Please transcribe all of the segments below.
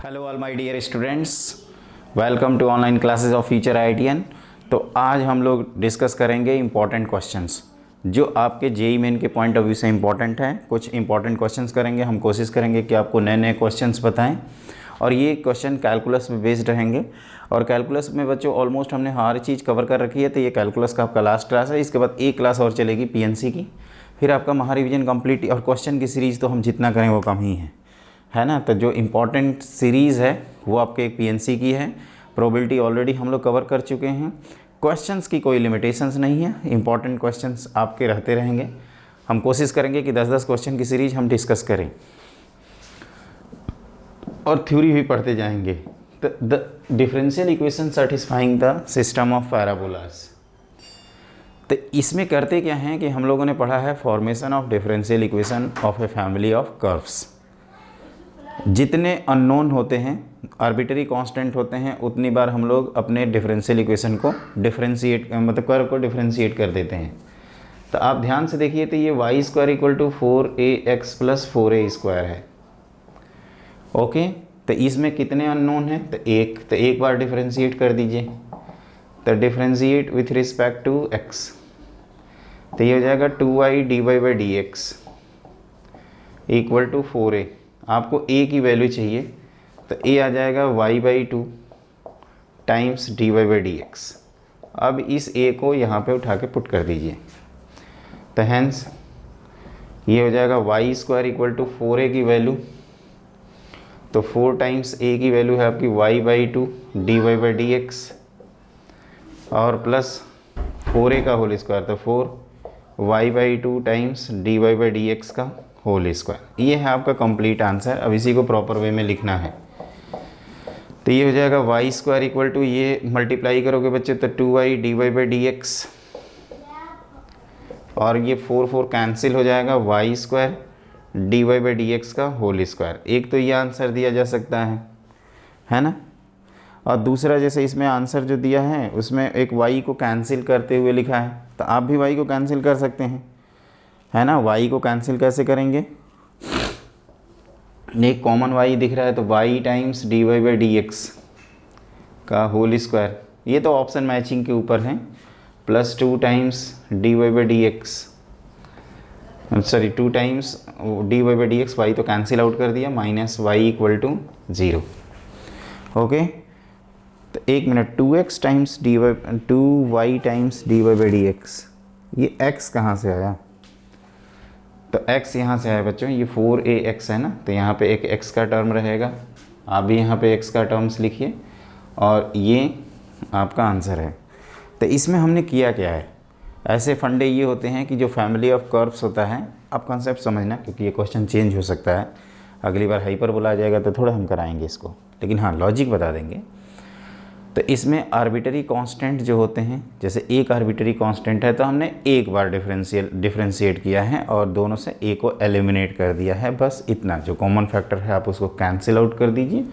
Hello all my dear students, welcome to online classes of future IITian. तो आज हम लोग डिस्कस करेंगे इम्पॉर्टेंट क्वेश्चंस जो आपके जेईई मेन के पॉइंट ऑफ व्यू से इम्पॉर्टेंट हैं। कुछ इंपॉर्टेंट क्वेश्चंस करेंगे, हम कोशिश करेंगे कि आपको नए नए क्वेश्चंस बताएं और ये क्वेश्चन कैलकुलस पे बेस्ड रहेंगे। और कैलकुलस में बच्चों ऑलमोस्ट हमने हर चीज़ कवर कर रखी है, तो ये कैलकुलस का आपका लास्ट क्लास है। इसके बाद एक क्लास और चलेगी पीएनसी की, फिर आपका महारिविजन कंप्लीट। और क्वेश्चन की सीरीज़ तो हम जितना करें वो कम ही है ना। तो जो इम्पॉर्टेंट सीरीज़ है वो आपके एक पीएनसी की है। प्रोबेबिलिटी ऑलरेडी हम लोग कवर कर चुके हैं। क्वेश्चंस की कोई लिमिटेशंस नहीं है, इम्पॉर्टेंट क्वेश्चंस आपके रहते रहेंगे। हम कोशिश करेंगे कि 10-10 क्वेश्चन की सीरीज हम डिस्कस करें और थ्योरी भी पढ़ते जाएंगे। The differential equation satisfying the system of parabolas. तो इसमें करते क्या हैं कि हम लोगों ने पढ़ा है formation of differential equation of a family of curves. जितने अननोन होते हैं, आर्बिटरी कांस्टेंट होते हैं, उतनी बार हम लोग अपने डिफरेंशियल इक्वेशन को डिफरेंशिएट मतलब कर्व को डिफरेंशिएट कर देते हैं। तो आप ध्यान से देखिए, तो ये y square equal to 4ax plus 4a square है। ओके, तो इसमें कितने अननोन हैं? तो एक बार डिफरेंशिएट कर दीजिए। तो differentiate with respect to x, तो ये हो जाएगा 2y dy/dx equal to 4a। आपको a की वैल्यू चाहिए, तो a आ जाएगा y/2 टाइम्स dy/dx। अब इस a को यहाँ पे उठा के पुट कर दीजिए, तो हैंस ये हो जाएगा Y square equal to 4a की वैल्यू, तो 4 टाइम्स a की वैल्यू है आपकी y/2 dy/dx और प्लस 4a का होल स्क्वायर, तो 4y/2 टाइम्स dy/dx का होल स्क्वायर। ये है आपका कंप्लीट आंसर। अब इसी को प्रॉपर वे में लिखना है, तो ये हो जाएगा वाई स्क्वायर इक्वल टू, ये मल्टीप्लाई करोगे बच्चे तो 2y dy/dx और ये 4 कैंसिल हो जाएगा, वाई स्क्वायर dy/dx का होल स्क्वायर। एक तो ये आंसर दिया जा सकता है ना। और दूसरा, जैसे इसमें आंसर जो दिया है उसमें एक y को कैंसिल करते हुए लिखा है, तो आप भी y को कैंसिल कर सकते हैं, है ना। y को कैंसिल कैसे करेंगे? एक कॉमन y दिख रहा है, तो y टाइम्स dy/dx का होल स्क्वायर, ये तो ऑप्शन मैचिंग के ऊपर है, plus 2 times dy/dx, sorry 2 times dy/dx, y तो कैंसिल आउट कर दिया, minus y equal to 0। Okay, तो एक minute, 2x times 2y times dy/dx, ये x कहाँ से आया? तो x यहाँ से आया बच्चों, ये 4ax है ना, तो यहाँ पे एक x का टर्म रहेगा, आप भी यहाँ पे x का टर्म्स लिखिए और ये आपका आंसर है। तो इसमें हमने किया क्या है, ऐसे फंडे ये होते हैं कि जो फैमिली ऑफ कर्व्स होता है, आप कॉन्सेप्ट समझना, क्योंकि ये क्वेश्चन चेंज हो सकता है। अगली बार हाइपरबोला आ जाएगा तो थोड़ा हम कराएंगे इसको, लेकिन हाँ लॉजिक बता देंगे। तो इसमें आर्बिटरी कांस्टेंट जो होते हैं, जैसे एक आर्बिटरी कांस्टेंट है तो हमने एक बार डिफरेंशिएट किया है और दोनों से a को एलिमिनेट कर दिया है, बस इतना। जो कॉमन फैक्टर है आप उसको कैंसिल आउट कर दीजिए,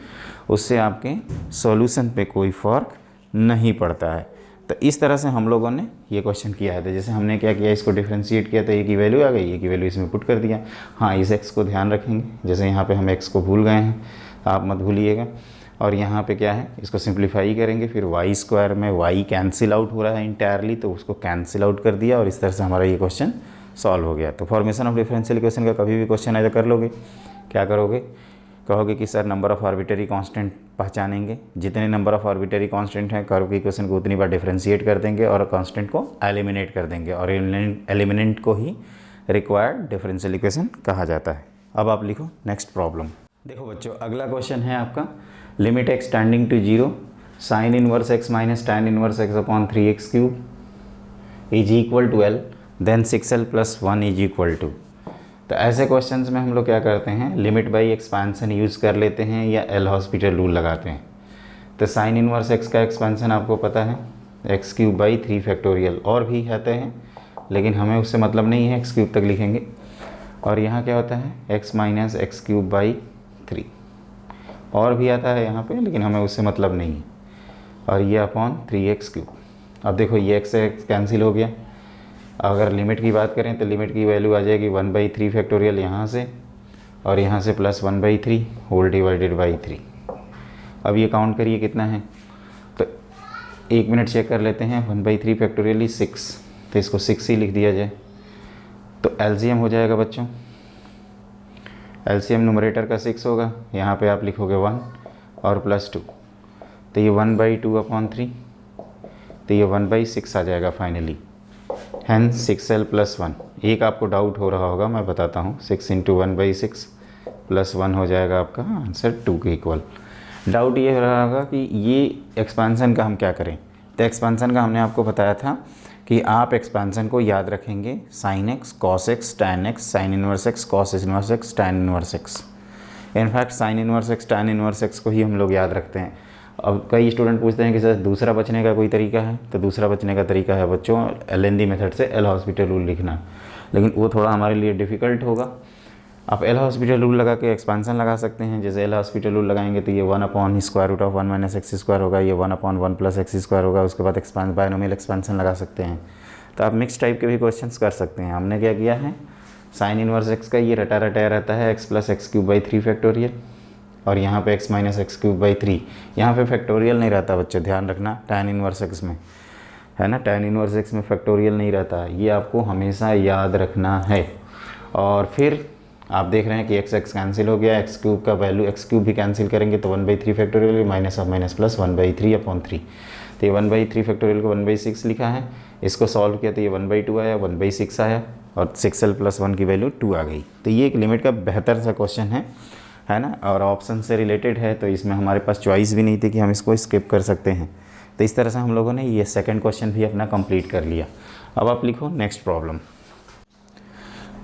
उससे आपके सॉल्यूशन पे कोई फ़र्क नहीं पड़ता है। तो इस तरह से हम लोगों ने ये क्वेश्चन किया है। तो जैसे हमने क्या किया, इसको डिफरेंशिएट किया तो a की वैल्यू आ गई, a की वैल्यू इसमें पुट कर दिया। हाँ, इस x को ध्यान रखेंगे, जैसे यहाँ पे हम x को भूल गए हैं, आप मत भूलिएगा। और यहाँ पे क्या है, इसको सिंप्लीफाई करेंगे, फिर वाई स्क्वायर में y कैंसिल आउट हो रहा है इंटायरली, तो उसको कैंसिल आउट कर दिया और इस तरह से हमारा ये क्वेश्चन सॉल्व हो गया। तो फॉर्मेशन ऑफ डिफरेंशियल इक्वेशन का कभी भी क्वेश्चन आए तो कर लोगे, क्या करोगे, कहोगे कि sir number of arbitrary constant पहचानेंगे, जितने नंबर ऑफ आर्बिटरी कांस्टेंट हैं कर्व की इक्वेशन को उतनी बार डिफरेंशिएट कर देंगे और कांस्टेंट को एलिमिनेट कर देंगे, और एलिमिनेंट को ही रिक्वायर्ड डिफरेंशियल इक्वेशन कहा जाता है। अब आप लिखो नेक्स्ट प्रॉब्लम। देखो बच्चों, अगला क्वेश्चन है आपका, limit x tending to 0 sine inverse x minus tan inverse x upon 3x³ is equal to L, then 6L plus 1 is equal to. तो ऐसे क्वेश्चंस में हम लोग क्या करते हैं, लिमिट बाई एक्सपेंशन यूज़ कर लेते हैं या एल हॉस्पिटल रूल लगाते हैं। तो साइन इनवर्स x का एक्सपेंशन आपको पता है, x³ 3 और भी आते हैं, लेकिन हमें उससे मतलब नहीं है, x³ तक लिखेंगे। और यहाँ क्या होता है, x माइनस x³ 3 और भी आता है यहाँ पे, लेकिन हमें उससे मतलब नहीं है। और ये अपॉन 3x³। अब देखो ये x से x कैंसिल हो गया। अगर लिमिट की बात करें तो लिमिट की वैल्यू आ जाएगी 1/3 यहाँ से, और यहाँ से प्लस 1/3 होल डिवाइडेड बाई 3। अब ये काउंट करिए कितना है, तो 1 मिनट चेक कर लेते हैं। 1/3 फैक्टोरियल 6, तो इसको 6 ही लिख दिया जाए। तो एलसीएम हो जाएगा बच्चों, एलसीएम न्यूमरेटर का 6 होगा, यहाँ पे आप लिखोगे 1 और +2, तो ये 1/2/3, तो ये 1/6 आ जाएगा फाइनली। Hence 6l + 1। एक आपको डाउट हो रहा होगा, मैं बताता हूँ। 6 × 1/6 + 1 हो जाएगा आपका आंसर 2 के इक्वल। डाउट ये हो रहा होगा कि ये एक्सपेंसन का हम क्या करें। तो एक्सपेंसन का हमने आपको बताया था कि आप एक्सपेंसन को याद रखेंगे sin x cos x tan x sin inverse x cos inverse x tan inverse x। In fact sin inverse x tan inverse x को ही हम लोग याद रखते हैं। अब कई स्टूडेंट पूछते हैं कि सर दूसरा बचने का कोई तरीका है, तो दूसरा बचने का तरीका है बच्चों LND मेथड से एल हॉस्पिटल रूल लिखना, लेकिन वो थोड़ा हमारे लिए डिफ़िकल्ट होगा। आप एल हॉस्पिटल रूल लगा के एक्सपेंसन लगा सकते हैं। जैसे एल हॉस्पिटल रूल लगाएंगे तो ये 1/√1 - x² होगा, ये 1/1 + x² होगा। उसके बाद बायनोमियल एक्सपेंसन लगा सकते हैं। तो आप मिक्स टाइप के भी क्वेश्चंस कर सकते हैं। हमने क्या किया है, साइन इनवर्स x का ये रटा रटाया रहता है x + x³ 3 और यहाँ पे x - x³ 3। यहाँ पे फैक्टोरियल नहीं रहता बच्चे, ध्यान रखना। tan इनवर्स x में है ना, tan इनवर्स x में फैक्टोरियल नहीं रहता, ये आपको हमेशा याद रखना है। और फिर आप देख रहे हैं कि x कैंसिल हो गया, x³ का वैल्यू x³ भी कैंसिल करेंगे तो 1/3 factorial minus of minus plus 1/3/3। तो ये 1/3 फैक्टोरियल को 1/6 लिखा है, इसको सॉल्व किया तो ये 1/2 आया, 1/6 आया और 6l + 1 की वैल्यू 2 आ गई। तो ये एक लिमिट का बेहतर सा क्वेश्चन है ना, और ऑप्शन से रिलेटेड है, तो इसमें हमारे पास चॉइस भी नहीं थी कि हम इसको स्किप कर सकते हैं। तो इस तरह से हम लोगों ने ये सेकंड क्वेश्चन भी अपना कंप्लीट कर लिया। अब आप लिखो नेक्स्ट प्रॉब्लम।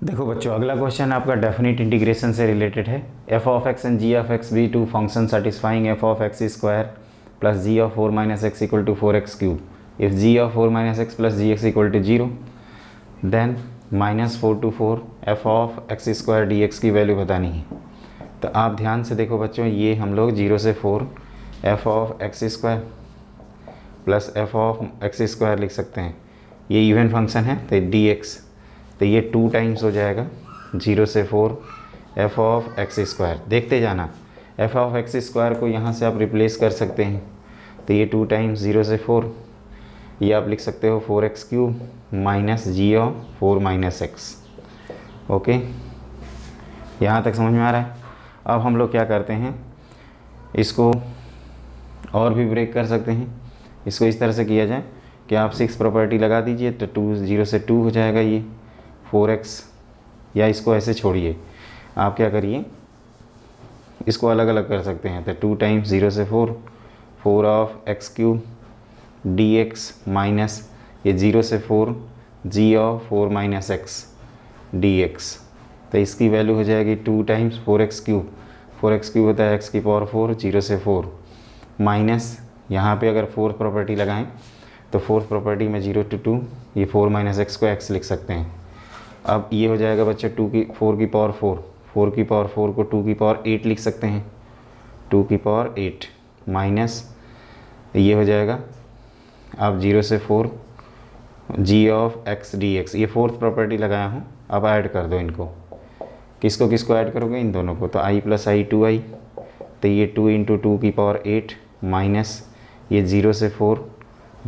देखो बच्चों, अगला क्वेश्चन आपका डेफिनिट इंटीग्रेशन से रिलेटेड है। f(x) and g(x) be two functions satisfying f(x² + g(4 - x) = 4x³। If g(4 - x) + gx = 0, then -4 to 4 f(x² dx) की वैल्यू बतानी है। तो आप ध्यान से देखो बच्चों, ये हम लोग 0 से 4 f(x² + f(x² लिख सकते हैं। ये इवन फंक्शन है तो dx, तो ये 2 टाइम्स हो जाएगा 0 से 4 f(x²। देखते जाना, f(x² को यहाँ से आप रिप्लेस कर सकते हैं, तो ये 2 टाइम्स 0 से 4, ये आप लिख सकते हो 4x³ - g(4 - x)। ओके, यहाँ तक समझ में आ रहा है। अब हम लोग क्या करते हैं, इसको और भी ब्रेक कर सकते हैं। इसको इस तरह से किया जाए कि आप 6 प्रॉपर्टी लगा दीजिए, तो 0 से 2 हो जाएगा ये 4x, या इसको ऐसे छोड़िए, आप क्या करिए, इसको अलग अलग कर सकते हैं। तो 2 टाइम्स 0 से 4 4(x³ dx माइनस ये 0 से 4 g(4 - x) dx। तो इसकी वैल्यू हो जाएगी 2 टाइम्स 4x³ 4x³ होता है x⁴ 0 से 4 माइनस, यहाँ पे अगर फोर्थ प्रॉपर्टी लगाएं तो फोर्थ प्रॉपर्टी में 0 to 2 ये 4 - x को x लिख सकते हैं। अब ये हो जाएगा बच्चे 4 को 2 की पावर 8 लिख सकते हैं, 2 की पावर 8 माइनस ये हो जाएगा अब 0 से 4 g(x) dx। ये फोर्थ प्रॉपर्टी लगाया हूँ, अब ऐड कर दो इनको। किसको किसको ऐड करोगे, इन दोनों को, तो i + i 2i, तो ये 2 × 2⁴ माइनस ये 0 से 4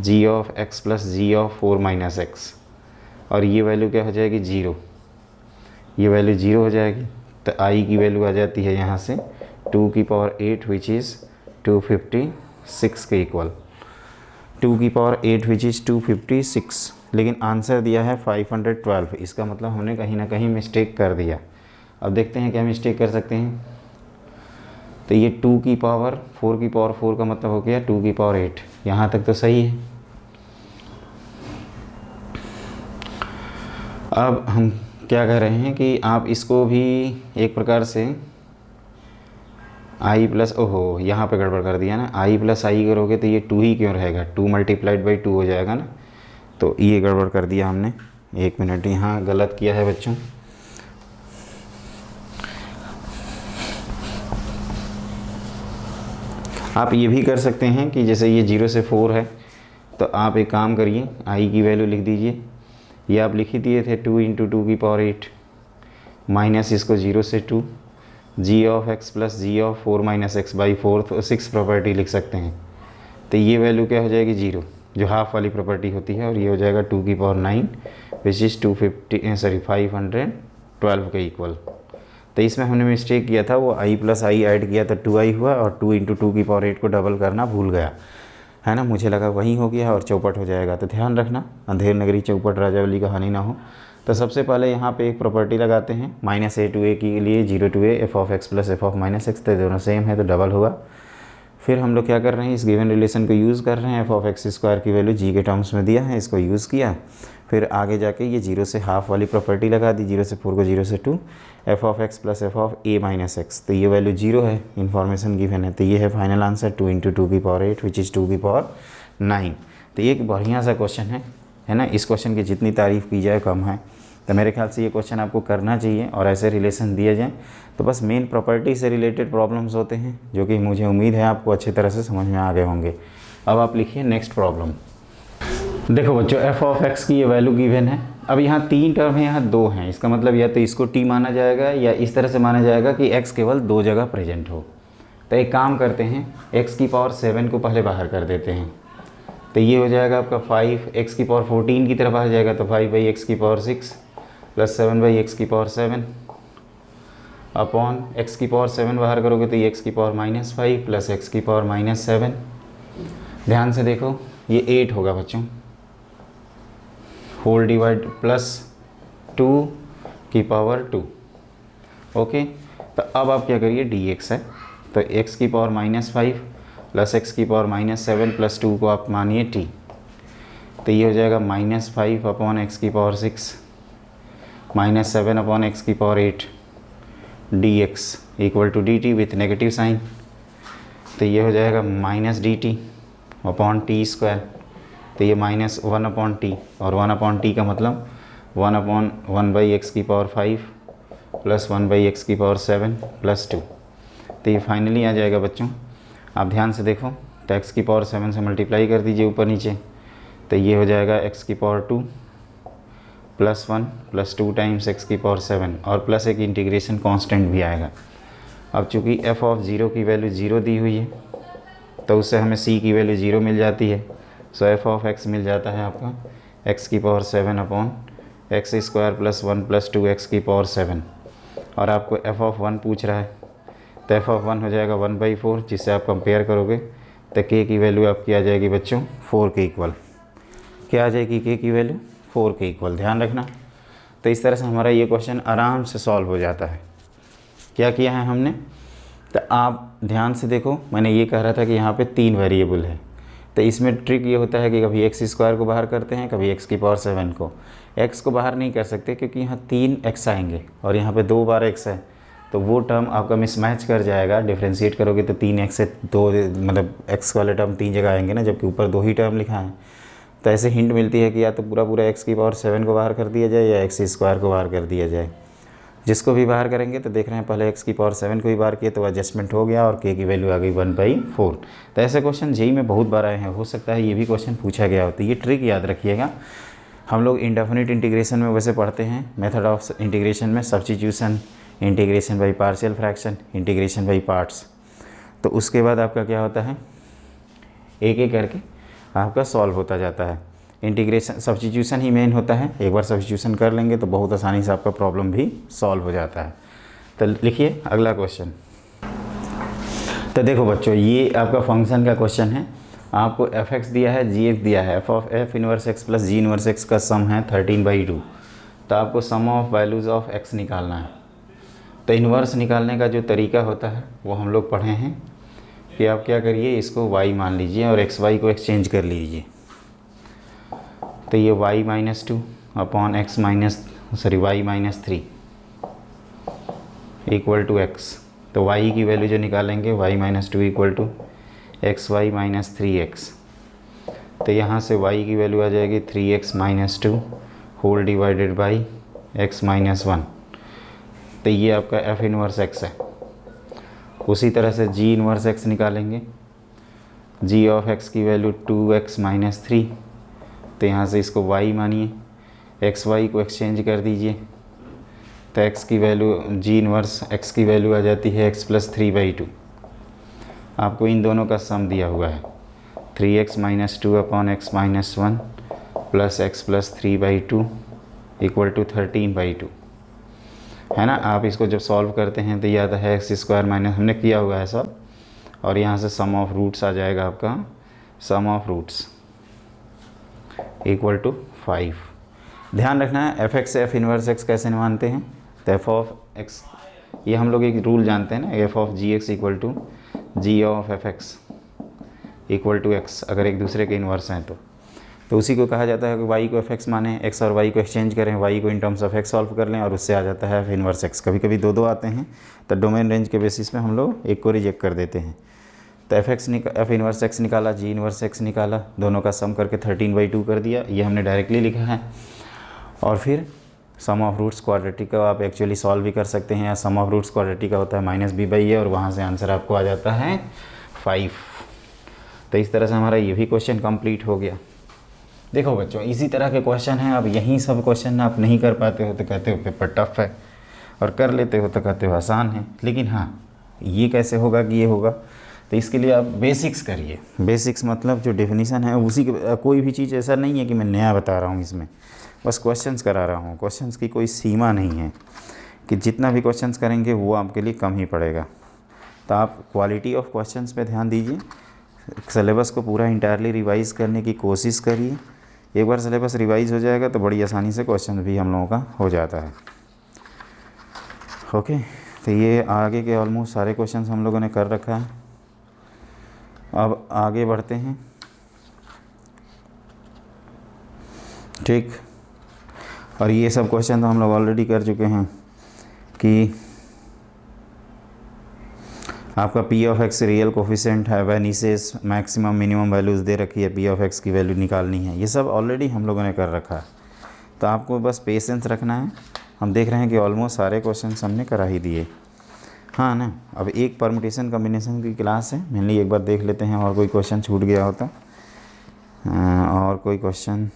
g(x) + g(4 - x), और ये वैल्यू क्या हो जाएगी 0, ये वैल्यू 0 हो जाएगी। तो i की वैल्यू आ जाती है यहाँ से 2⁴ विच इज़ 256 के इक्वल, 2⁴ विच इज़ 256। लेकिन आंसर दिया है 512, इसका मतलब हमने कहीं ना कहीं मिस्टेक कर दिया। अब देखते हैं क्या मिस्टेक कर सकते हैं। तो ये 4⁴ का मतलब हो गया 2⁴8, यहाँ तक तो सही है। अब हम क्या कह रहे हैं कि आप इसको भी एक प्रकार से i प्लस, ओहो यहाँ पे गड़बड़ कर दिया ना, i + i करोगे तो ये 2 ही क्यों रहेगा, 2 × 2 हो जाएगा ना, तो ये गड़बड़ कर दिया हमने। 1 मिनट, यहाँ गलत किया है बच्चों। आप ये भी कर सकते हैं कि जैसे ये 0 से 4 है, तो आप एक काम करिए, i की वैल्यू लिख दीजिए, ये आप लिख ही दिए थे 2 × 2⁴ माइनस इसको 0 से 2 G of x plus G of 4 minus X by 4, तो 6 प्रॉपर्टी लिख सकते हैं। तो ये वैल्यू क्या हो जाएगी 0, जो हाफ वाली प्रॉपर्टी होती है, और ये हो जाएगा 2 की पावर 9 विच इज़ 512 के इक्वल। तो इसमें हमने मिस्टेक किया था, वो i प्लस आई ऐड किया तो 2i हुआ, और 2 इंटू 2 की पावर 8 को डबल करना भूल गया, है ना। मुझे लगा वहीं हो गया और चौपट हो जाएगा। तो ध्यान रखना, अंधेर नगरी चौपट राजावली का हानि ना हो। तो सबसे पहले यहाँ पे एक प्रॉपर्टी लगाते हैं, माइनस ए टू ए के लिए 0 to a f of x plus F of minus x, तो दोनों सेम है तो डबल होगा। फिर हम लोग क्या कर रहे हैं, इस गिवन रिलेशन को यूज़ कर रहे हैं, एफ ऑफ एक्स स्क्वायर की वैल्यू जी के टर्म्स में दिया है, इसको यूज़ किया। फिर आगे जाके ये 0 से हाफ वाली प्रॉपर्टी लगा दी, 0 से 4 को 0 से 2, F of x plus F of A minus x, तो ये वैल्यू 0 है, इन्फॉर्मेशन गिवन है। तो ये है फाइनल आंसर 2 इंटू 2 की पावर 8 विच इज़ 2 की पावर 9। तो ये एक बढ़िया सा क्वेश्चन है ना। इस क्वेश्चन की जितनी तारीफ़ की जाए कम है। तो मेरे ख्याल से ये क्वेश्चन आपको करना चाहिए, और ऐसे रिलेशन दिए जाएँ तो बस मेन प्रॉपर्टी से रिलेटेड प्रॉब्लम्स होते हैं, जो कि मुझे उम्मीद है आपको अच्छी तरह से समझ में आ गए होंगे। अब आप लिखिए नेक्स्ट प्रॉब्लम। देखो बच्चों, एफ ऑफ एक्स की ये वैल्यू गिवन है। अब यहाँ 3 टर्म है, यहाँ 2 हैं, इसका मतलब या तो इसको t माना जाएगा या इस तरह से माना जाएगा कि x केवल 2 जगह प्रेजेंट हो। तो एक काम करते हैं, x की पावर 7 को पहले बाहर कर देते हैं। तो ये हो जाएगा आपका 5, x की पावर 14 की तरफ आ जाएगा, तो 5 बाई एक्स की पावर 6 प्लस 7 बाई एक्स की पावर 7 अपॉन x की पावर 7 बाहर करोगे तो ये x की पावर -5 प्लस x की पावर -7। ध्यान से देखो, ये 8 होगा बच्चों, होल डिवाइड प्लस 2 की पावर 2। ओके, तो अब आप क्या करिए, dx है तो x की पावर -5 प्लस x की पावर -7 प्लस 2 को आप मानिए t। तो ये हो जाएगा -5 अपॉन एक्स की पावर 6 -7 अपॉन एक्स की power 8 dx equal to dt with negative sign. तो ये हो जाएगा minus dt upon t square. तो ये -1 अपॉन टी, और 1 अपॉन टी का मतलब 1 अपॉन 1 बाई एक्स की पावर 5 प्लस 1 बाई एक्स की पावर 7 प्लस 2। तो ये फाइनली आ जाएगा बच्चों, आप ध्यान से देखो, तो एक्स की पावर 7 से मल्टीप्लाई कर दीजिए ऊपर नीचे। तो ये हो जाएगा एक्स की power 2 plus 1 plus 2 times x की पावर 7, और प्लस एक इंटीग्रेशन कांस्टेंट भी आएगा। अब चूँकि एफ ऑफ 0 की वैल्यू 0 दी हुई है, तो उससे हमें सी की वैल्यू 0 मिल जाती है। सो एफ ऑफ एक्स मिल जाता है आपका एक्स की power 7 upon x square plus 1 plus 2 x की पावर 7, और आपको एफ ऑफ 1 पूछ रहा है। तो एफ ऑफ 1 हो जाएगा 1/4, जिससे आप कंपेयर करोगे तो के की वैल्यू आपकी आ जाएगी बच्चों 4 के इक्वल। क्या आ जाएगी के की वैल्यू 4 के इक्वल, ध्यान रखना। तो इस तरह से हमारा ये क्वेश्चन आराम से सॉल्व हो जाता है। क्या किया है हमने, तो आप ध्यान से देखो, मैंने ये कह रहा था कि यहाँ पे 3 वेरिएबल है। तो इसमें ट्रिक ये होता है कि कभी एक्स स्क्वायर को बाहर करते हैं, कभी एक्स की पावर 7 को। एक्स को बाहर नहीं कर सकते क्योंकि यहाँ 3 एक्स आएंगे और यहाँ पे 2 बार एक्स है, तो वो टर्म आपका मिसमैच कर जाएगा। डिफ्रेंशिएट करोगे तो 3 एक्स से 2, मतलब एक्स वाले टर्म 3 जगह आएंगे ना, जबकि ऊपर 2 ही टर्म लिखा है। तो ऐसे हिंट मिलती है कि या तो पूरा पूरा एक्स की पावर 7 को बाहर कर दिया जाए या एक्स स्क्वायर को बाहर कर दिया जाए। जिसको भी बाहर करेंगे तो देख रहे हैं पहले एक्स की पावर 7 को ही बाहर किया तो एडजस्टमेंट हो गया और के की वैल्यू आ गई 1/4। तो ऐसे क्वेश्चन जेईई में बहुत बार आए हैं, हो सकता है ये भी क्वेश्चन पूछा गया हो। तो ये ट्रिक याद रखिएगा। हम लोग इंडेफिनिट इंटीग्रेशन में वैसे पढ़ते हैं, मेथड ऑफ इंटीग्रेशन में substitution, integration by partial fraction, integration by parts. तो उसके बाद आपका क्या होता है, एक एक करके आपका सॉल्व होता जाता है। इंटीग्रेशन सब्स्टिट्यूशन ही मेन होता है, एक बार सब्स्टिट्यूशन कर लेंगे तो बहुत आसानी से आपका प्रॉब्लम भी सॉल्व हो जाता है। तो लिखिए अगला क्वेश्चन। तो देखो बच्चों, ये आपका फंक्शन का क्वेश्चन है। आपको एफ एक्स दिया है, जी एक्स दिया है, F of F inverse x plus ji inverse x का सम है 13/2। तो आपको सम ऑफ वैल्यूज़ ऑफ एक्स निकालना है। तो इन्वर्स निकालने का जो तरीका होता है वो हम लोग पढ़े हैं कि आप क्या करिए, इसको y मान लीजिए और एक्स वाई को एक्सचेंज कर लीजिए। तो ये y-2 upon y-3 equal to x। तो y की वैल्यू जो निकालेंगे y-2 इक्वल टू xy-3x। तो यहाँ से y की वैल्यू आ जाएगी 3x-2 whole divided by x-1। तो ये आपका f इनवर्स x है। उसी तरह से g इनवर्स x निकालेंगे, g ऑफ x की वैल्यू 2x-3। तो यहाँ से इसको y मानिए, xy को एक्सचेंज कर दीजिए। तो x की वैल्यू जी इनवर्स x की वैल्यू आ जाती है x प्लस 3/2। आपको इन दोनों का सम दिया हुआ है 3x minus 2 upon x minus 1 plus x plus 3/2 equal to 13/2 है ना। आप इसको जब सॉल्व करते हैं तो ये आता है एक्स स्क्वायर माइनस, हमने किया हुआ है सब, और यहाँ से सम ऑफ रूट्स आ जाएगा आपका, सम ऑफ रूट्स इक्वल टू 5। ध्यान रखना है एफ एक्स से एफ इनवर्स एक्स कैसे मानते हैं, तो एफ ऑफ एक्स, ये हम लोग एक रूल जानते हैं ना, f of g x equal to g of f x equal to x, अगर एक दूसरे के इन्वर्स हैं तो उसी को कहा जाता है कि वाई को एफ एक्स माने, एक्स और वाई को एक्सचेंज करें, वाई को in terms of x solve कर लें और उससे आ जाता है एफ इनवर्स एक्स। कभी कभी दो आते हैं तो डोमेन रेंज के बेसिस पे हम लोग एक को रिजेक्ट कर देते हैं। तो एफ इनवर्स एक्स निकाला, जी इनवर्स एक्स निकाला, दोनों का सम करके 13/2 कर दिया, ये हमने डायरेक्टली लिखा है। और फिर सम ऑफ रूट्स क्वाड्रेटिक का आप एक्चुअली सॉल्व भी कर सकते हैं, या सम ऑफ रूट्स क्वाड्रेटिक का होता है -b/a और वहाँ से आंसर आपको आ जाता है 5। तो इस तरह से हमारा ये भी क्वेश्चन कंप्लीट हो गया। देखो बच्चों, इसी तरह के क्वेश्चन हैं। अब यही सब क्वेश्चन आप नहीं कर पाते हो तो कहते हो पेपर टफ है, और कर लेते हो तो कहते हो आसान है। लेकिन हाँ, ये कैसे होगा कि ये होगा, तो इसके लिए आप बेसिक्स करिए। बेसिक्स मतलब जो डेफिनीशन है उसी के, कोई भी चीज़ ऐसा नहीं है कि मैं नया बता रहा हूँ इसमें, बस क्वेश्चंस करा रहा हूँ। क्वेश्चंस की कोई सीमा नहीं है कि जितना भी क्वेश्चंस करेंगे वो आपके लिए कम ही पड़ेगा। तो आप क्वालिटी ऑफ क्वेश्चंस पे ध्यान दीजिए, सिलेबस को पूरा इंटायरली रिवाइज़ करने की कोशिश करिए। एक बार सिलेबस रिवाइज़ हो जाएगा तो बड़ी आसानी से क्वेश्चन भी हम लोगों का हो जाता है। ओके, तो ये आगे के ऑलमोस्ट सारे क्वेश्चंस हम लोगों ने कर रखा है। अब आगे बढ़ते हैं, ठीक। और ये सब क्वेश्चन तो हम लोग ऑलरेडी कर चुके हैं कि आपका P of x real coefficient है, वेनिसेस मैक्सिमम मिनिमम वैल्यूज़ दे रखी है, पी ऑफ एक्स की वैल्यू निकालनी है। ये सब ऑलरेडी हम लोगों ने कर रखा है, तो आपको बस पेशेंस रखना है। हम देख रहे हैं कि ऑलमोस्ट सारे क्वेश्चन हमने करा ही दिए, हाँ ना। अब एक परमुटेशन कम्बिनेशन की क्लास है, मेनली एक बार देख लेते हैं, और कोई क्वेश्चन छूट गया हो तो, और कोई क्वेश्चन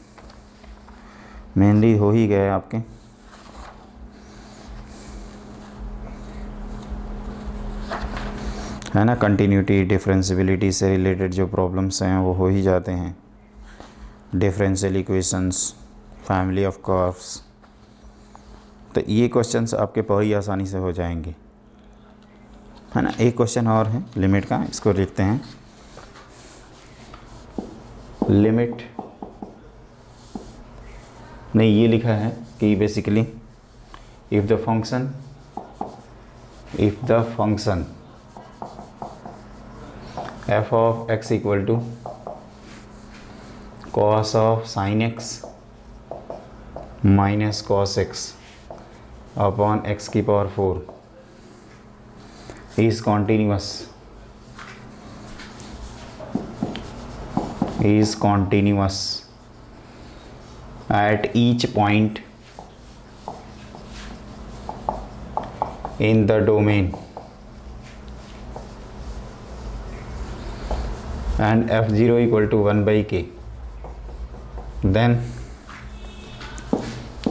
मेनली हो ही गए आपके। है ना, कंटिन्यूटी डिफरेंशियबिलिटी से रिलेटेड जो प्रॉब्लम्स हैं वो हो ही जाते हैं। Differential equations, family of curves, तो ये क्वेश्चंस आपके बड़ी आसानी से हो जाएंगे, है ना। एक क्वेश्चन और है लिमिट का, इसको लिखते हैं। लिमिट नहीं, ये लिखा है कि basically if the function f of x equal to cos of sin x minus cos x upon x की power 4 is continuous at each point in the domain and f0 equal to 1/k, then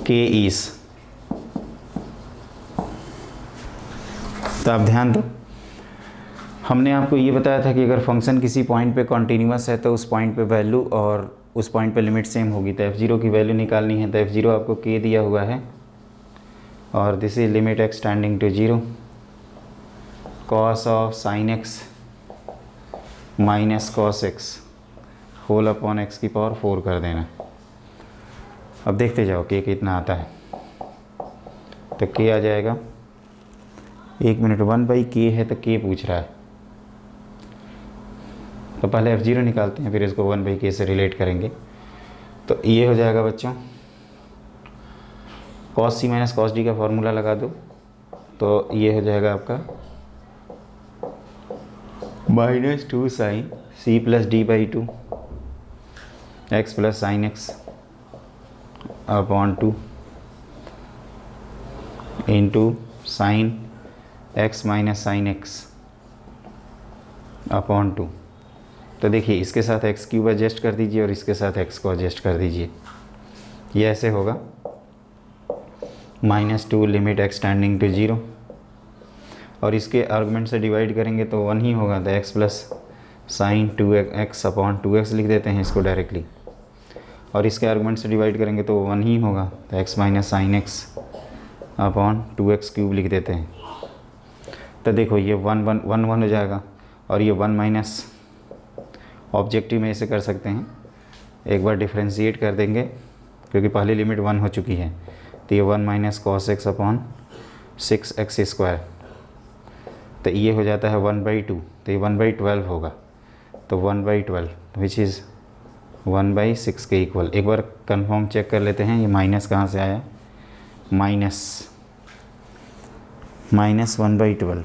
k is। तो आप ध्यान दो, हमने आपको ये बताया था कि अगर फंक्शन किसी पॉइंट पे कॉन्टीन्यूअस है तो उस पॉइंट पे वैल्यू और उस पॉइंट पे लिमिट सेम होगी। तो f0 की वैल्यू निकालनी है, तो f0 आपको k दिया हुआ है, और this is limit x tending to 0 cos of sin x minus cos x whole upon x की पावर 4 कर देना। अब देखते जाओ k कितना आता है, तो k आ जाएगा, 1 मिनट 1/k है तो k पूछ रहा है, तो पहले f0 निकालते हैं, फिर इसको 1/k से रिलेट करेंगे। तो ये हो जाएगा बच्चों, cos c minus cos d का फॉर्मूला लगा दो, तो ये हो जाएगा आपका -2 sin c plus d/2 x plus sine x upon 2 into sine x minus sine x upon 2। तो देखिए, इसके साथ x क्यूब एडजस्ट कर दीजिए और इसके साथ x को एडजस्ट कर दीजिए, ये ऐसे होगा। -2 लिमिट एक्स टेंडिंग टू 0, और इसके आर्गुमेंट से डिवाइड करेंगे तो 1 ही होगा, तो x plus sign 2x upon 2x लिख देते हैं इसको डायरेक्टली, और इसके आर्गुमेंट से डिवाइड करेंगे तो 1 ही होगा, तो x minus sine x upon 2x cube लिख देते हैं। तो देखो ये 1 हो जाएगा, और ये 1 माइनस ऑब्जेक्टिव में ऐसे कर सकते हैं, एक बार डिफ्रेंशिएट कर देंगे क्योंकि पहली लिमिट 1 हो चुकी है, तो ये 1 minus cos x upon 6x², तो ये हो जाता है 1/2, तो ये 1/12 होगा, तो 1/12 विच इज़ 1/6 के इक्वल। एक बार कंफर्म चेक कर लेते हैं ये माइनस कहाँ से आया, माइनस 1/12,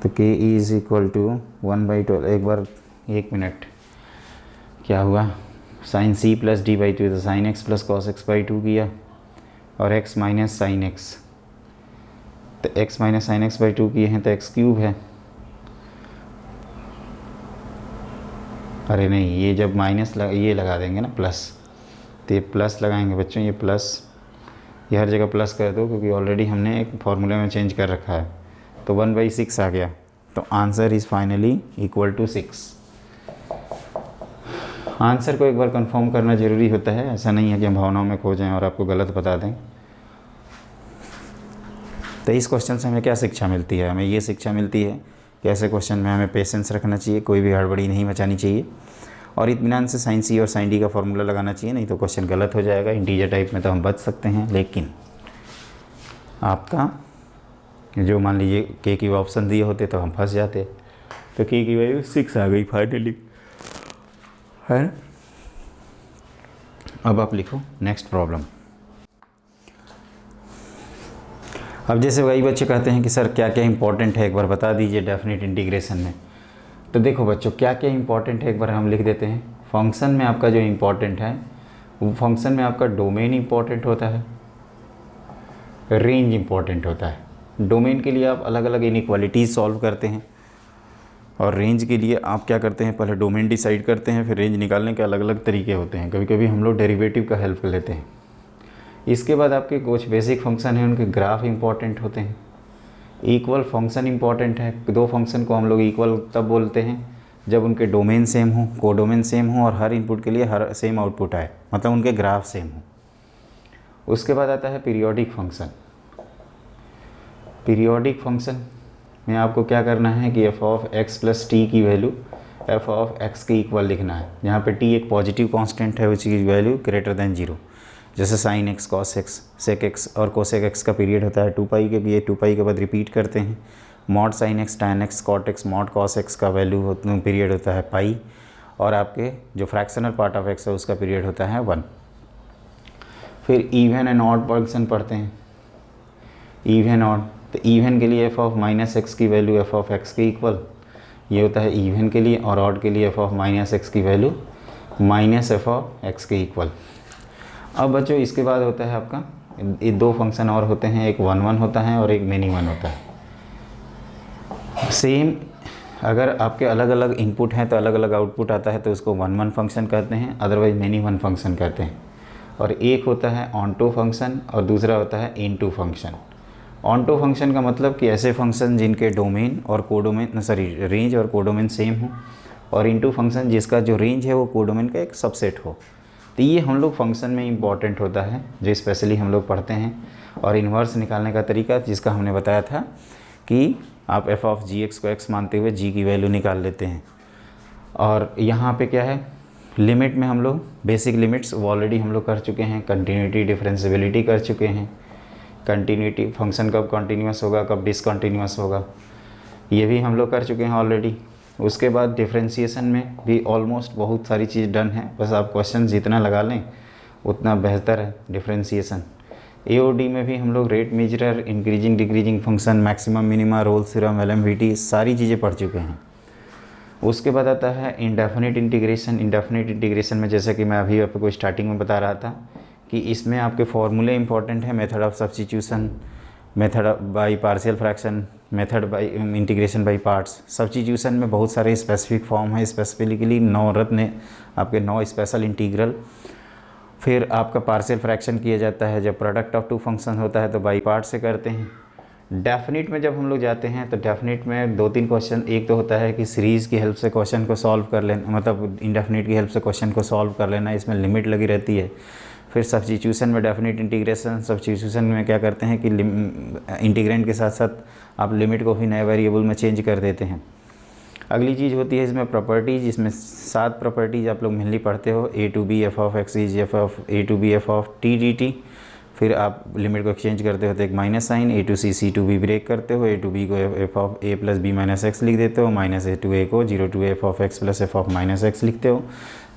तो k इज़ इक्वल टू 1/12। एक बार 1 मिनट, क्या हुआ, साइन c प्लस d/2, तो sign x plus cos x/2 किया, और x माइनस साइन एक्स, तो x माइनस साइन x/2 किए हैं तो x क्यूब है। अरे नहीं, ये जब माइनस ये लगा देंगे ना प्लस, तो ये प्लस लगाएंगे बच्चों, ये प्लस, ये हर जगह प्लस कर दो क्योंकि ऑलरेडी हमने एक फार्मूले में चेंज कर रखा है, तो 1/6 आ गया, तो answer is finally equal to 6। Answer को एक बार कंफर्म करना ज़रूरी होता है, ऐसा नहीं है कि हम भावनाओं में खो जाएं और आपको गलत बता दें। तो इस क्वेश्चन से हमें क्या शिक्षा मिलती है, हमें ये शिक्षा मिलती है कि ऐसे क्वेश्चन में हमें पेशेंस रखना चाहिए, कोई भी हड़बड़ी नहीं मचानी चाहिए, और इत्मीनान से साइन सी और साइन डी का फॉर्मूला लगाना चाहिए, नहीं तो क्वेश्चन गलत हो जाएगा। इंटीजर टाइप में तो हम बच सकते हैं, लेकिन आपका जो मान लीजिए के की ऑप्शन दिए होते तो हम फंस जाते, तो के की वैल्यू 6 आ गई फाइनली, है ना। अब आप लिखो नेक्स्ट प्रॉब्लम। अब जैसे वही बच्चे कहते हैं कि सर क्या क्या इंपॉर्टेंट है एक बार बता दीजिए डेफिनेट इंटीग्रेशन में, तो देखो बच्चों क्या क्या इंपॉर्टेंट है एक बार हम लिख देते हैं। फंक्शन में आपका जो इंपॉर्टेंट है वो फंक्शन में आपका डोमेन इंपॉर्टेंट होता है, रेंज इंपॉर्टेंट होता है। डोमेन के लिए आप अलग अलग इनइक्वालिटीज़ सॉल्व करते हैं, और रेंज के लिए आप क्या करते हैं, पहले डोमेन डिसाइड करते हैं, फिर रेंज निकालने के अलग अलग तरीके होते हैं, कभी कभी हम लोग डेरिवेटिव का हेल्प लेते हैं। इसके बाद आपके कुछ बेसिक फंक्शन हैं, उनके ग्राफ इंपॉर्टेंट होते हैं। इक्वल फंक्शन इंपॉर्टेंट है, दो फंक्शन को हम लोग इक्वल तब बोलते हैं जब उनके डोमेन सेम हो, कोडोमेन सेम हो, और हर इनपुट के लिए हर सेम आउटपुट आए, मतलब उनके ग्राफ सेम हो। उसके बाद आता है पीरियोडिक फंक्शन। पीरियोडिक फंक्शन में आपको क्या करना है कि f of x plus T की वैल्यू f ऑफ x के इक्वल लिखना है, जहाँ पे t एक पॉजिटिव कांस्टेंट है, उसकी वैल्यू ग्रेटर देन 0। जैसे sine x, cos x, sec x और कोसेक एक्स का पीरियड होता है 2π के, ये 2π के बाद रिपीट करते हैं। Mod sine x, tan x, cot x, mod cos x का वैल्यू पीरियड होता है पाई, और आपके जो फ्रैक्शनल पार्ट ऑफ एक्स है उसका पीरियड होता है 1। फिर इवन एंड ऑड फंक्शन पढ़ते हैं, इवन ऑड, तो इवन के लिए f ऑफ माइनस एक्स की वैल्यू f ऑफ x के इक्वल, ये होता है इवन के लिए, और ऑड के लिए f ऑफ माइनस एक्स की value minus f of x के इक्वल। अब बच्चों इसके बाद होता है आपका ये दो फंक्शन और होते हैं, एक 1 होता है और एक मेनी 1 होता है। सेम अगर आपके अलग अलग इनपुट हैं तो अलग अलग आउटपुट आता है, तो उसको 1 फंक्शन कहते हैं, अदरवाइज मेनी 1 फंक्शन कहते हैं। और एक होता है ऑन टू फंक्शन और दूसरा होता है into function. Onto function का मतलब कि ऐसे फंक्शन जिनके डोमेन और कोडोमेन रेंज और कोडोमेन सेम हो, और इन टू फंक्शन जिसका जो रेंज है वो कोडोमेन का एक सबसेट हो। तो ये हम लोग फंक्शन में इंपॉर्टेंट होता है, जो स्पेशली हम लोग पढ़ते हैं। और इन्वर्स निकालने का तरीका जिसका हमने बताया था कि आप f ऑफ gx को x मानते हुए g की वैल्यू निकाल लेते हैं। और यहाँ पे क्या है, लिमिट में हम लोग बेसिक लिमिट्स ऑलरेडी हम लोग कर चुके हैं, कंटिन्यूटी डिफरेंशियबिलिटी कर चुके हैं। कंटिन्यूटी फंक्शन कब कंटिन्यूस होगा, कब डिसकंटिन्यूस होगा, ये भी हम लोग कर चुके हैं ऑलरेडी। उसके बाद डिफरेंशिएशन में भी ऑलमोस्ट बहुत सारी चीज़ डन है, बस आप क्वेश्चन जितना लगा लें उतना बेहतर है डिफरेंशिएशन। एओडी में भी हम लोग rate measurer, increasing decreasing function, maximum minima, Rolle's theorem, LMVT सारी चीज़ें पढ़ चुके हैं। उसके बाद आता है इंडेफिनिट इंटीग्रेशन। इंडेफिनिट इंटीग्रेशन में जैसे कि मैं अभी आपको स्टार्टिंग में बता रहा था कि इसमें आपके फॉर्मूले इंपॉर्टेंट है, method of substitution, method by partial fraction, method by integration by parts. Substitution में बहुत सारे स्पेसिफिक फॉर्म है, स्पेसिफिकली 9 रत्न आपके 9 स्पेशल इंटीग्रल फिर आपका पार्शियल फ्रैक्शन किया जाता है। जब प्रोडक्ट ऑफ टू फंक्शन होता है तो बाई पार्ट से करते हैं। डेफिनिट में जब हम लोग जाते हैं तो डेफिनिट में 2-3 क्वेश्चन, एक तो होता है कि सीरीज़ की हेल्प से क्वेश्चन को सॉल्व कर लेना, मतलब इंडेफिनिट की हेल्प से क्वेश्चन को सॉल्व कर लेना, इसमें लिमिट लगी रहती है। फिर सब्स्टिट्यूशन में डेफिनिट इंटीग्रेशन, सब्स्टिट्यूशन में क्या करते हैं कि इंटीग्रेंट के साथ साथ आप लिमिट को भी नए वेरिएबल में चेंज कर देते हैं। अगली चीज़ होती है इसमें प्रॉपर्टीज़, इसमें 7 प्रॉपर्टीज़ आप लोग मेनली पढ़ते हो। A to B F of X is F of A to B F of T D T. फिर आप लिमिट को एक्सचेंज करते हो तो एक minus sign, A to C to B break करते हो, ए टू बी को F of A plus B minus X लिख देते हो, माइनस ए टू ए को 0 to F of x plus F of minus X लिखते हो,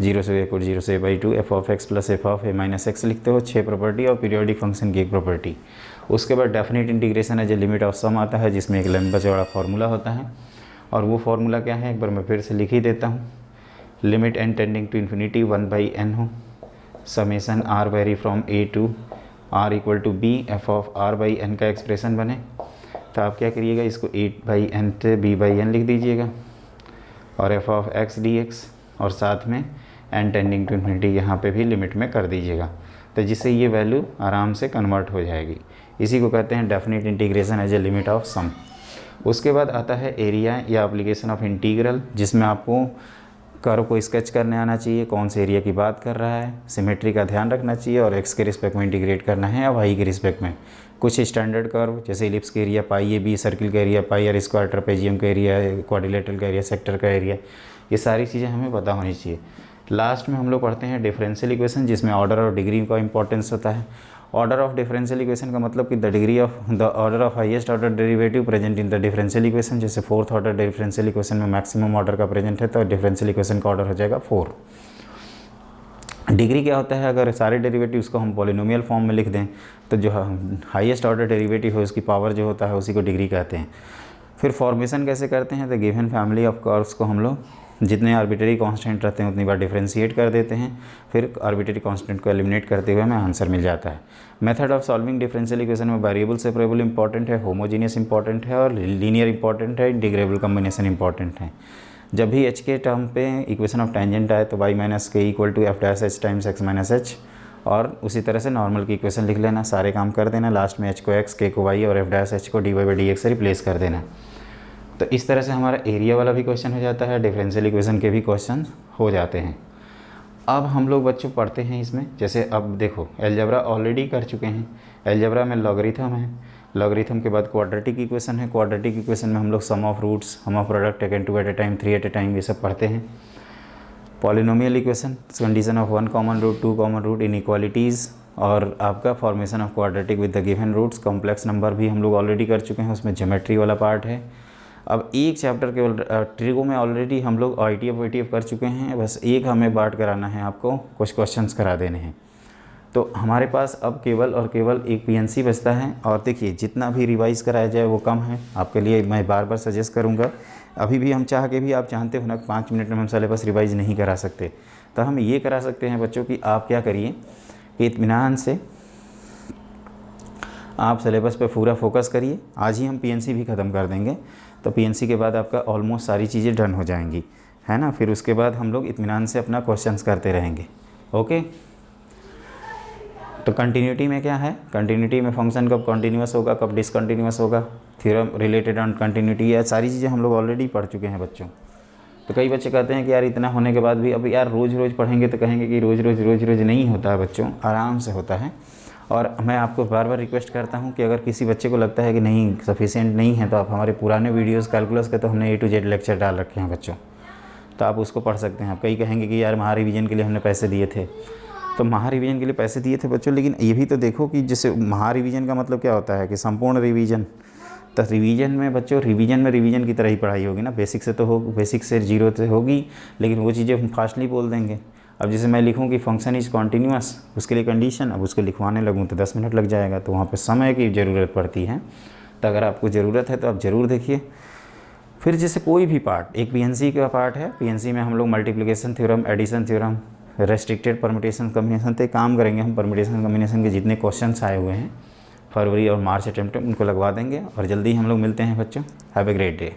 0 से ए को 0 से by two F of x plus F of A minus X लिखते हो। 6 प्रॉपर्टी और पीरियोडिक फंक्शन की एक प्रॉपर्टी। उसके बाद डेफिनेट इंटीग्रेशन है जो लिमिट ऑफ सम आता है, जिसमें एक लंबा चौड़ा फार्मूला होता है। और वो फार्मूला क्या है एक बार मैं फिर से लिख ही देता हूँ। Limit n tending to infinity 1/n हो, summation r vary from a to r equal to B, F of r/n का एक्सप्रेशन बने तो आप क्या करिएगा, इसको 8/n से b/n लिख दीजिएगा और एफ ऑफ x dx, और साथ में n टेंडिंग टू इन्फिनिटी यहाँ पे भी लिमिट में कर दीजिएगा, तो जिससे ये वैल्यू आराम से कन्वर्ट हो जाएगी। इसी को कहते हैं definite integration as a limit of sum. उसके बाद आता है एरिया या एप्लीकेशन ऑफ इंटीग्रल, जिसमें आपको कर्व को स्केच करने आना चाहिए, कौन से एरिया की बात कर रहा है, सिमेट्री का ध्यान रखना चाहिए और एक्स के रिस्पेक्ट में इंटीग्रेट करना है या वाई के रिस्पेक्ट में। कुछ स्टैंडर्ड कर्व जैसे इलिप्स का area pi A B, circle का area pi R square, trapezium का एरिया, क्वाड्रिलेटरल का एरिया, सेक्टर का एरिया, ये सारी चीज़ें हमें पता होनी चाहिए। लास्ट में हम लोग पढ़ते हैं डिफरेंशियल इक्वेशन, जिसमें ऑर्डर और डिग्री का इंपॉर्टेंस होता है। ऑर्डर ऑफ डिफरेंशियल इक्वेशन का मतलब कि the degree of the order of highest order derivative present in the differential equation. जैसे 4th ऑर्डर डिफरेंशियल इक्वेशन में मैक्सिमम ऑर्डर का प्रेजेंट है तो डिफरेंशियल इक्वेशन का ऑर्डर हो जाएगा 4। डिग्री क्या होता है, अगर सारे डेरिवेटिव्स को हम पॉलिनोमियल फॉर्म में लिख दें तो जो हाईएस्ट ऑर्डर डेरिवेटिव है उसकी पावर जो होता है उसी को डिग्री कहते हैं। फिर फॉर्मेशन कैसे करते हैं, तो गिवन फैमिली ऑफ कर्व्स को हम लोग जितने आर्बिट्ररी कांस्टेंट रहते हैं उतनी बार डिफरेंशिएट कर देते हैं, फिर आर्बिट्ररी कांस्टेंट को एलिमिनेट करते हुए हमें आंसर मिल जाता है। Method of solving differential equation में वेरिएबल सेपरेबल इंपॉर्टेंट है, होमोजीनियस इंपॉर्टेंट है और लीनियर इंपॉर्टेंट है, इंटीग्रेबल कॉम्बिनेशन इंपॉर्टेंट है। जब भी h के टर्म पे इक्वेशन ऑफ टेंजेंट आए तो y minus k equal to f dash h times x minus h, और उसी तरह से नॉर्मल की इक्वेशन लिख लेना, सारे काम कर देना, लास्ट में h को x, k को y और एफ डैश एच को dy/dx से रिप्लेस कर देना। तो इस तरह से हमारा एरिया वाला भी क्वेश्चन हो जाता है, डिफरेंशियल इक्वेशन के भी क्वेश्चन हो जाते हैं। अब हम लोग बच्चों पढ़ते हैं इसमें, जैसे अब देखो एलजेब्रा ऑलरेडी कर चुके हैं। एलजेब्रा में लॉगरिथम है, लॉगरिथम के बाद क्वाड्रेटिक इक्वेशन है, क्वाड्रेटिक इक्वेशन में हम लोग sum of roots, sum of product taken 2 at a time, 3 at a time, ये सब पढ़ते हैं। Polynomial equation, condition of 1 common root, 2 common root, inequalities, और आपका formation of quadratic with the given roots. Complex number भी हम लोग already कर चुके हैं, उसमें ज्योमेट्री वाला पार्ट है। अब एक चैप्टर केवल ट्रिगो में ऑलरेडी हम लोग ITF वाईटीएफ कर चुके हैं, बस एक हमें बात कराना है, आपको कुछ क्वेश्चंस करा देने हैं। तो हमारे पास अब केवल और केवल एक PNC बचता है। और देखिए जितना भी रिवाइज़ कराया जाए वो कम है, आपके लिए मैं बार बार सजेस्ट करूँगा। अभी भी हम चाह के भी, आप जानते हो ना 5 मिनट में हम सिलेबस रिवाइज़ नहीं करा सकते, तो हम ये करा सकते हैं बच्चों कि आप क्या करिए कि इत्मीनान से आप सिलेबस पे पूरा फोकस करिए। आज ही हम PNC भी ख़त्म कर देंगे, तो PNC के बाद आपका ऑलमोस्ट सारी चीज़ें डन हो जाएंगी, है ना। फिर उसके बाद हम लोग इत्मीनान से अपना क्वेश्चंस करते रहेंगे। ओके, तो कंटिन्यूटी में क्या है, कंटिन्यूटी में फंक्शन कब कंटिन्यूस होगा, कब डिसकंटिन्यूस होगा, थ्योरम रिलेटेड ऑन कंटिन्यूटी, ये सारी चीज़ें हम लोग ऑलरेडी पढ़ चुके हैं बच्चों। तो कई बच्चे कहते हैं कि यार इतना होने के बाद भी अब यार रोज़ रोज़ पढ़ेंगे, तो कहेंगे कि रोज़ रोज़ नहीं होता है बच्चों, आराम से होता है। और मैं आपको बार बार रिक्वेस्ट करता हूं कि अगर किसी बच्चे को लगता है कि नहीं सफिशिएंट नहीं है, तो आप हमारे पुराने वीडियोस कैलकुलस के तो हमने A to Z लेक्चर डाल रखे हैं बच्चों, तो आप उसको पढ़ सकते हैं। आप कई कहेंगे कि यार महा रिवीजन के लिए हमने पैसे दिए थे, तो महा रिवीजन के लिए पैसे दिए थे बच्चों, लेकिन ये भी तो देखो कि जैसे महा रिवीजन का मतलब क्या होता है कि संपूर्ण रिवीजन। तो रिवीजन में बच्चों, रिवीजन में रिवीजन की तरह ही पढ़ाई होगी ना, बेसिक से तो हो, बेसिक से 0 से होगी, लेकिन वो चीज़ें हम फास्टली बोल देंगे। अब जैसे मैं लिखूं कि फंक्शन इज़ कॉन्टीन्यूअस, उसके लिए कंडीशन, अब उसको लिखवाने लगूं तो 10 मिनट लग जाएगा, तो वहाँ पे समय की ज़रूरत पड़ती है। तो अगर आपको ज़रूरत है तो आप ज़रूर देखिए। फिर जैसे कोई भी पार्ट, एक PNC का पार्ट है, PNC में हम लोग multiplication theorem, addition theorem, restricted permutation combination पे काम करेंगे हम। परम्यूटेशन कम्बिनेशन के जितने क्वेश्चंस आए हुए हैं फरवरी और मार्च अटेम्प्ट, उनको लगवा देंगे। और जल्दी हम लोग मिलते हैं बच्चों। Have a great day.